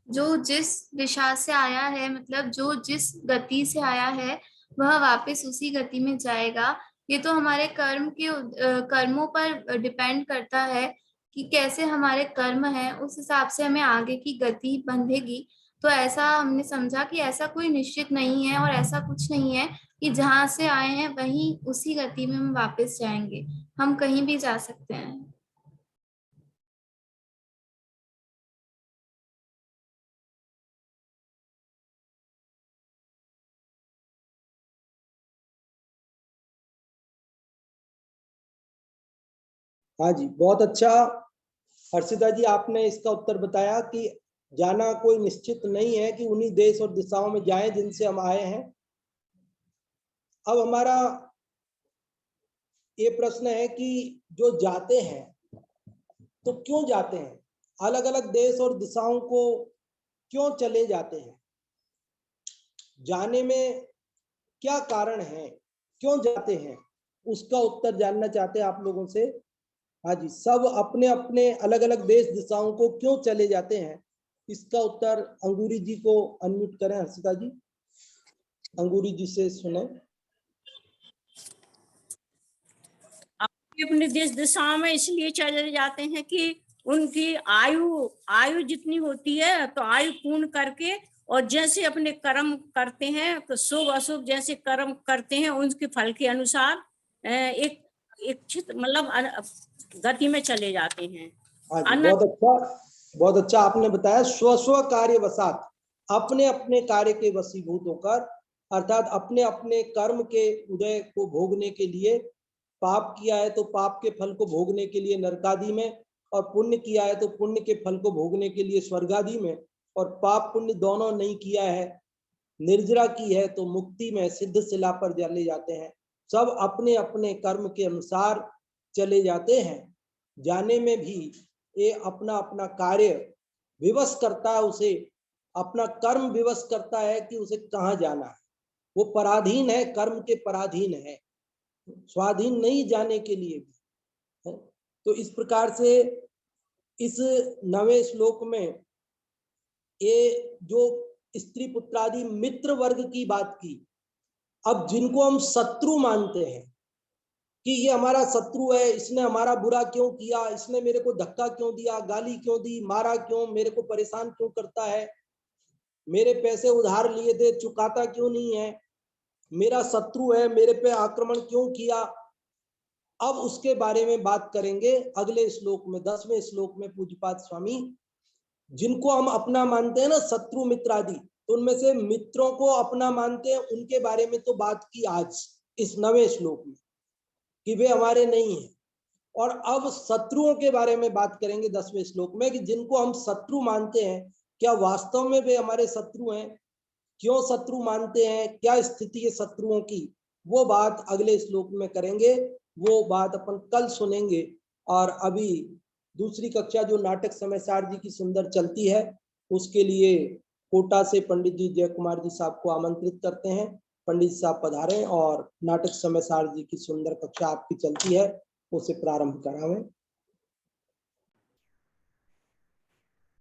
जो जिस दिशा से आया है, मतलब जो जिस गति से आया है वह वापस उसी गति में जाएगा। ये तो हमारे कर्मों पर डिपेंड करता है कि कैसे हमारे कर्म है, उस हिसाब से हमें आगे की गति बंधेगी। तो ऐसा हमने समझा कि ऐसा कोई निश्चित नहीं है, और ऐसा कुछ नहीं है कि जहाँ से आए हैं वहीं उसी गति में हम वापस जाएंगे। हम कहीं भी जा सकते हैं। हाँ जी, बहुत अच्छा हर्षिता जी, आपने इसका उत्तर बताया कि जाना कोई निश्चित नहीं है कि उन्हीं देश और दिशाओं में जाएं जिनसे हम आए हैं। अब हमारा ये प्रश्न है कि जो जाते हैं तो क्यों जाते हैं? अलग अलग देश और दिशाओं को क्यों चले जाते हैं? जाने में क्या कारण है, क्यों जाते हैं? उसका उत्तर जानना चाहते हैं आप लोगों से। हाँ जी, सब अपने अपने अलग अलग देश दिशाओं को क्यों चले जाते हैं? इसका उत्तर अंगूरी जी को अनम्यूट करें। हर्षिता जी, अंगूरी जी से सुने। अपने देश दिशा में इसलिए चले जाते हैं कि उनकी आयु जितनी होती है, तो आयु पूर्ण करके, और जैसे अपने कर्म करते हैं, तो शुभ अशुभ जैसे कर्म करते हैं उनके फल के अनुसार एक इच्छित मतलब गति में चले जाते हैं। हाँ जी, बहुत अच्छा आपने बताया। स्व स्व कार्य वसात, अपने अपने कार्य के वशीभूत होकर, अर्थात अपने अपने कर्म के उदय को भोगने के लिए, पाप किया है तो पाप के फल को भोगने के लिए नरकादि में, और पुण्य किया है तो पुण्य के फल को भोगने के लिए स्वर्गादि में, और पाप पुण्य दोनों नहीं किया है, निर्जरा की है तो मुक्ति में सिद्ध शिला पर चले जाते हैं। सब अपने अपने कर्म के अनुसार चले जाते हैं। जाने में भी ये अपना अपना कार्य विवश करता है, उसे अपना कर्म विवश करता है कि उसे कहाँ जाना है। वो पराधीन है, कर्म के पराधीन है, स्वाधीन नहीं जाने के लिए भी। तो इस प्रकार से इस 9वें श्लोक में ये जो स्त्री पुत्रादि मित्र वर्ग की बात की, अब जिनको हम शत्रु मानते हैं कि ये हमारा शत्रु है, इसने हमारा बुरा क्यों किया, इसने मेरे को धक्का क्यों दिया, गाली क्यों दी, मारा क्यों, मेरे को परेशान क्यों करता है, मेरे पैसे उधार लिए थे चुकाता क्यों नहीं है, मेरा शत्रु है, मेरे पे आक्रमण क्यों किया। अब उसके बारे में बात करेंगे अगले श्लोक में, 10वें श्लोक में। पूज्यपाद स्वामी, जिनको हम अपना मानते हैं ना, शत्रु मित्र आदि, तो उनमें से मित्रों को अपना मानते हैं, उनके बारे में तो बात की आज इस 9वें श्लोक में कि वे हमारे नहीं हैं। और अब शत्रुओं के बारे में बात करेंगे 10वें श्लोक में कि जिनको हम शत्रु मानते हैं, क्या वास्तव में वे हमारे शत्रु हैं, क्यों शत्रु मानते हैं, क्या स्थिति है शत्रुओं की, वो बात अगले श्लोक में करेंगे। वो बात अपन कल सुनेंगे। और अभी दूसरी कक्षा जो नाटक समयसार जी की सुंदर चलती है, उसके लिए कोटा से पंडित जी जय कुमार जी साहब को आमंत्रित करते हैं। पंडित साहब पधारें और नाटक समयसार जी की सुंदर कक्षा आपकी चलती है, उसे प्रारंभ करावें।